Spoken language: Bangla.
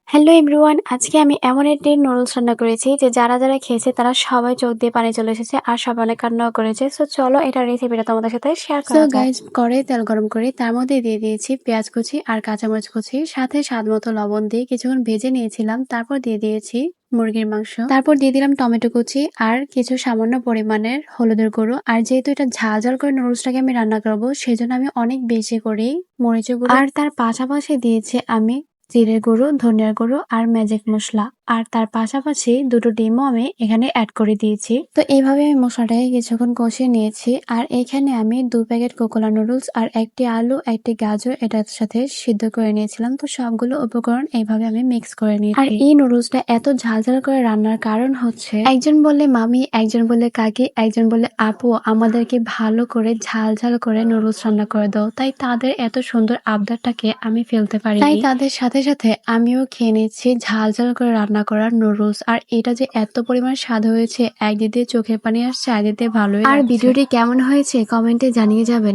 হ্যালো এভরিওয়ান, আজকে আমি এমন একটি নুডলস রান্না করেছি যে যারা খেয়েছে তারা সবাই চোখ দিয়ে পানি চলে এসেছে আর সবাই অনেক কান্নাও করেছে। সো চলো এটার রেসিপিটা তোমাদের সাথে শেয়ার করা যাক। গাইস, কড়াইয়ে তেল গরম করে তার মধ্যে দিয়ে দিয়েছি পেঁয়াজ কুচি আর কাঁচামরিচ কুচি, সাথে স্বাদ মতো লবণ দিয়ে কিছুক্ষণ ভেজে নিয়েছিলাম। তারপর দিয়ে দিয়েছি মুরগির মাংস, তারপর দিয়ে দিলাম টমেটো কুচি আর কিছু সামান্য পরিমাণের হলুদের গুঁড়ো। আর যেহেতু এটা ঝাল ঝাল করে নুডলসটাকে আমি রান্না করবো, সেই জন্য আমি অনেক বেশি করে মরিচের গুঁড়ো আর তার পাশাপাশি দিয়েছি আমি জিরের গুঁড়ো, ধনিয়ার গুঁড়ো আর ম্যাজিক মশলা। আর তার পাশাপাশি দুটো ডিমও আমি এখানে অ্যাড করে দিয়েছি। তো এইভাবে আমি মশলাটাকে কিছুক্ষণ কষিয়ে নিয়েছি। আর এখানে আমি 2 প্যাকেট কোকোলা নুডলস আর একটি আলু, একটি গাজর এটার সাথে সিদ্ধ করে নিয়েছিলাম। তো সবগুলো উপকরণ এইভাবে আমি মিক্স করে নিয়েছি। আর এই নুডলসটা এত ঝাল ঝাল করে রান্নার কারণ হচ্ছে, একজন বললে মামি, একজন বললে কাকি, একজন বললে আপু আমাদেরকে ভালো করে ঝাল ঝাল করে নুডলস রান্না করে দাও। তাই তাদের এত সুন্দর আবদারটাকে আমি ফেলতে পারি, তাই তাদের সাথে সাথে আমিও খেয়ে নিচ্ছি ঝাল ঝাল করে রান্না করা নুডলস। আর এটা যে এত পরিমাণ স্বাদ হয়েছে, একদিক দিয়ে চোখের পানি আসছে, একদিক দিয়ে ভালোই। আর ভিডিওটি কেমন হয়েছে কমেন্টে জানিয়ে যাবেন।